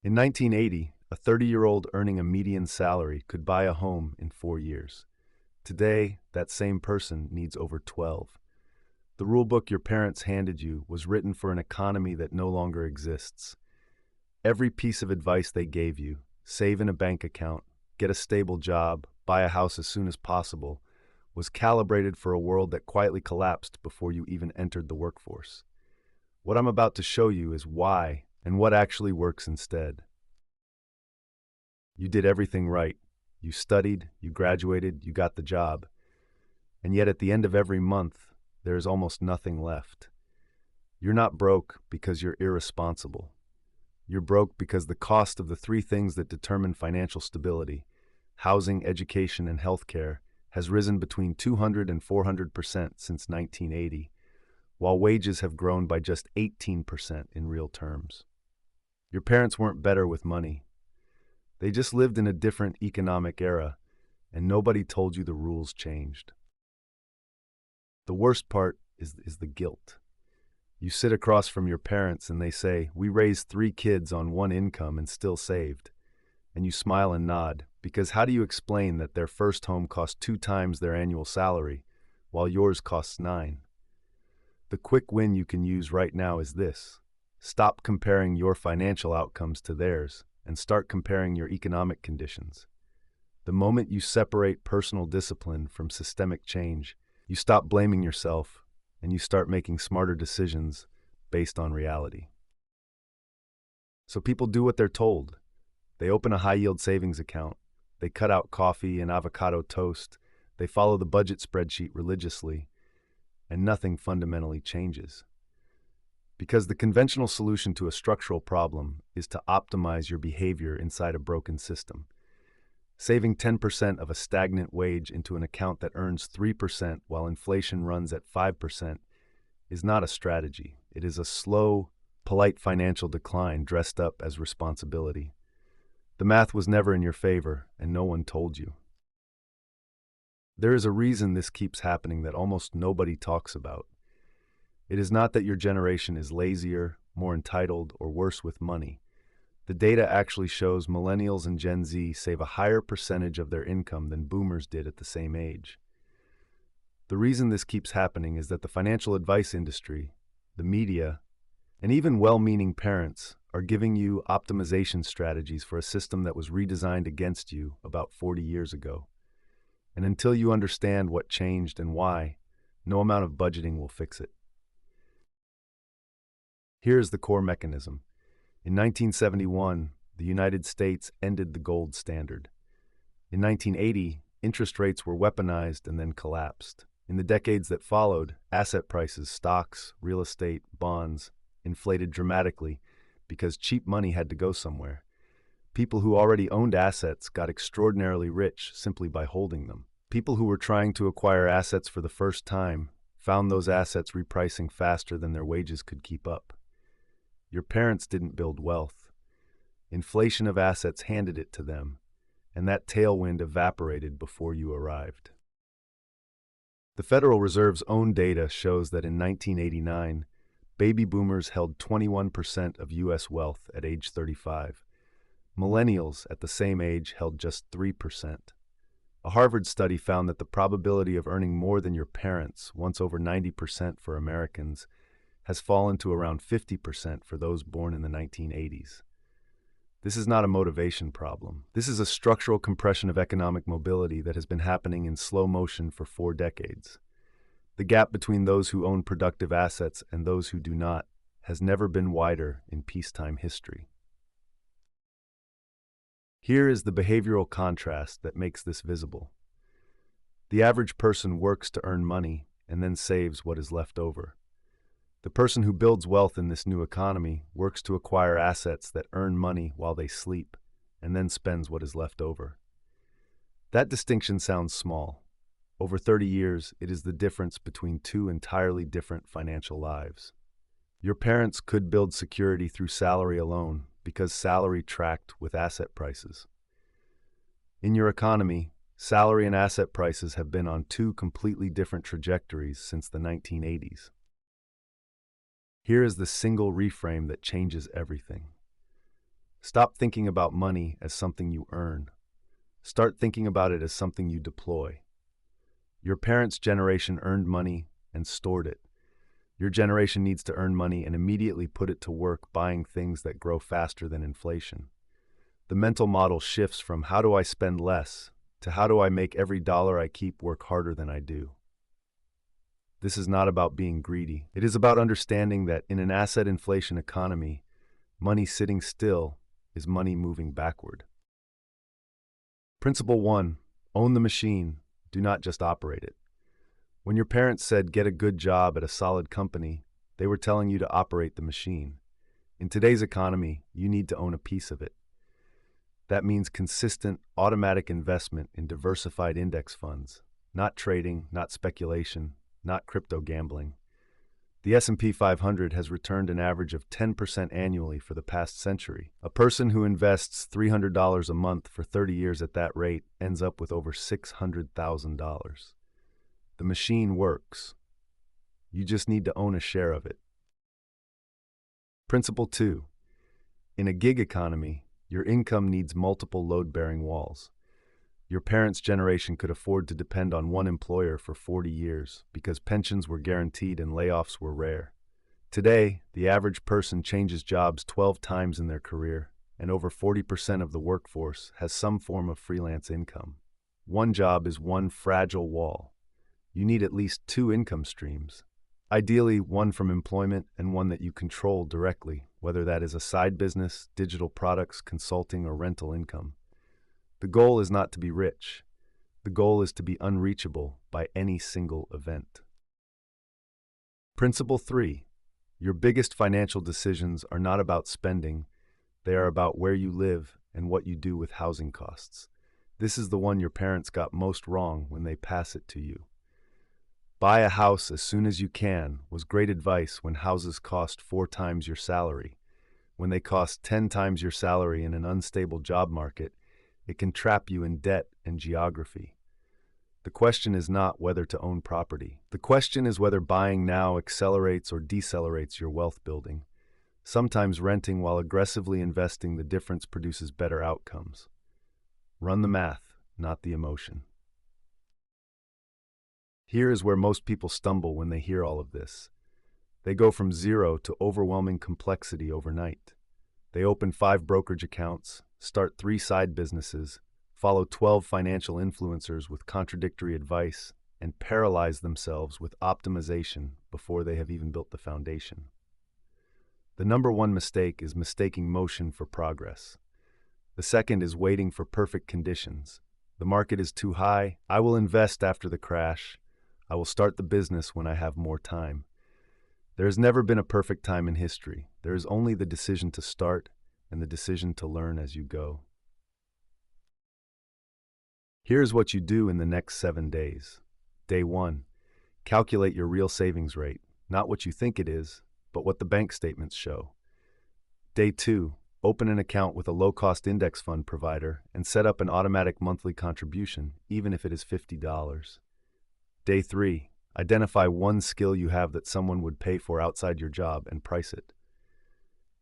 In 1980, a 30-year-old earning a median salary could buy a home in 4 years. Today, that same person needs over 12. The rulebook your parents handed you was written for an economy that no longer exists. Every piece of advice they gave you, save in a bank account, get a stable job, buy a house as soon as possible, was calibrated for a world that quietly collapsed before you even entered the workforce. What I'm about to show you is why and what actually works instead. You did everything right. You studied, you graduated, you got the job. And yet at the end of every month, there is almost nothing left. You're not broke because you're irresponsible. You're broke because the cost of the three things that determine financial stability, housing, education, and healthcare, has risen between 200 and 400% since 1980, while wages have grown by just 18% in real terms. Your parents weren't better with money. They just lived in a different economic era, and nobody told you the rules changed. The worst part is the guilt. You sit across from your parents and they say, "We raised 3 kids on one income and still saved." And you smile and nod, because how do you explain that their first home cost 2 times their annual salary, while yours costs 9? The quick win you can use right now is this. Stop comparing your financial outcomes to theirs and start comparing your economic conditions. The moment you separate personal discipline from systemic change, you stop blaming yourself and you start making smarter decisions based on reality. So people do what they're told. They open a high-yield savings account. They cut out coffee and avocado toast. They follow the budget spreadsheet religiously, and nothing fundamentally changes. Because the conventional solution to a structural problem is to optimize your behavior inside a broken system. Saving 10% of a stagnant wage into an account that earns 3% while inflation runs at 5% is not a strategy. It is a slow, polite financial decline dressed up as responsibility. The math was never in your favor, and no one told you. There is a reason this keeps happening that almost nobody talks about. It is not that your generation is lazier, more entitled, or worse with money. The data actually shows millennials and Gen Z save a higher percentage of their income than boomers did at the same age. The reason this keeps happening is that the financial advice industry, the media, and even well-meaning parents are giving you optimization strategies for a system that was redesigned against you about 40 years ago. And until you understand what changed and why, no amount of budgeting will fix it. Here is the core mechanism. In 1971, the United States ended the gold standard. In 1980, interest rates were weaponized and then collapsed. In the decades that followed, asset prices, stocks, real estate, bonds, inflated dramatically because cheap money had to go somewhere. People who already owned assets got extraordinarily rich simply by holding them. People who were trying to acquire assets for the first time found those assets repricing faster than their wages could keep up. Your parents didn't build wealth. Inflation of assets handed it to them, and that tailwind evaporated before you arrived. The Federal Reserve's own data shows that in 1989, baby boomers held 21% of U.S. wealth at age 35. Millennials at the same age held just 3%. A Harvard study found that the probability of earning more than your parents, once over 90% for Americans, has fallen to around 50% for those born in the 1980s. This is not a motivation problem. This is a structural compression of economic mobility that has been happening in slow motion for 4 decades. The gap between those who own productive assets and those who do not has never been wider in peacetime history. Here is the behavioral contrast that makes this visible. The average person works to earn money and then saves what is left over. The person who builds wealth in this new economy works to acquire assets that earn money while they sleep and then spends what is left over. That distinction sounds small. Over 30 years, it is the difference between 2 entirely different financial lives. Your parents could build security through salary alone because salary tracked with asset prices. In your economy, salary and asset prices have been on 2 completely different trajectories since the 1980s. Here is the single reframe that changes everything. Stop thinking about money as something you earn. Start thinking about it as something you deploy. Your parents' generation earned money and stored it. Your generation needs to earn money and immediately put it to work buying things that grow faster than inflation. The mental model shifts from how do I spend less to how do I make every dollar I keep work harder than I do. This is not about being greedy. It is about understanding that in an asset inflation economy, money sitting still is money moving backward. Principle 1. Own the machine. Do not just operate it. When your parents said get a good job at a solid company, they were telling you to operate the machine. In today's economy, you need to own a piece of it. That means consistent, automatic investment in diversified index funds, not trading, not speculation, not crypto gambling. The S&P 500 has returned an average of 10% annually for the past century. A person who invests $300 a month for 30 years at that rate ends up with over $600,000. The machine works. You just need to own a share of it. Principle 2. In a gig economy, your income needs multiple load-bearing walls. Your parents' generation could afford to depend on one employer for 40 years because pensions were guaranteed and layoffs were rare. Today, the average person changes jobs 12 times in their career, and over 40% of the workforce has some form of freelance income. One job is one fragile wall. You need at least 2 income streams. Ideally, one from employment and one that you control directly, whether that is a side business, digital products, consulting, or rental income. The goal is not to be rich. The goal is to be unreachable by any single event. Principle 3. Your biggest financial decisions are not about spending. They are about where you live and what you do with housing costs. This is the one your parents got most wrong when they pass it to you. Buy a house as soon as you can was great advice when houses cost 4 times your salary. When they cost 10 times your salary in an unstable job market, it can trap you in debt and geography. The question is not whether to own property. The question is whether buying now accelerates or decelerates your wealth building. Sometimes renting while aggressively investing the difference produces better outcomes. Run the math, not the emotion. Here is where most people stumble when they hear all of this. They go from zero to overwhelming complexity overnight. They open 5 brokerage accounts, start 3 side businesses, follow 12 financial influencers with contradictory advice, and paralyze themselves with optimization before they have even built the foundation. The number 1 mistake is mistaking motion for progress. The second is waiting for perfect conditions. The market is too high. I will invest after the crash. I will start the business when I have more time. There has never been a perfect time in history. There is only the decision to start and the decision to learn as you go. Here's what you do in the next 7 days. Day 1. Calculate your real savings rate, not what you think it is, but what the bank statements show. Day 2. Open an account with a low-cost index fund provider and set up an automatic monthly contribution, even if it is $50. Day 3. Identify one skill you have that someone would pay for outside your job and price it.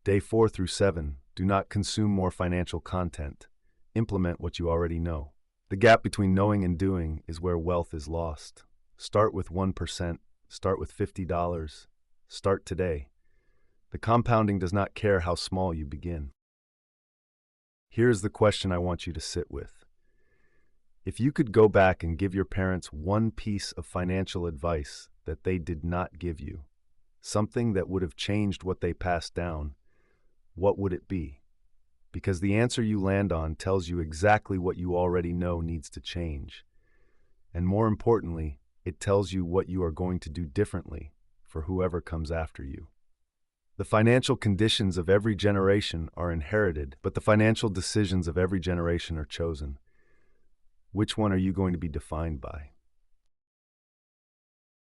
Day 4 through 7. Do not consume more financial content. Implement what you already know. The gap between knowing and doing is where wealth is lost. Start with 1%. Start with $50. Start today. The compounding does not care how small you begin. Here's the question I want you to sit with. If you could go back and give your parents one piece of financial advice that they did not give you, something that would have changed what they passed down, what would it be? Because the answer you land on tells you exactly what you already know needs to change. And more importantly, it tells you what you are going to do differently for whoever comes after you. The financial conditions of every generation are inherited, but the financial decisions of every generation are chosen. Which one are you going to be defined by?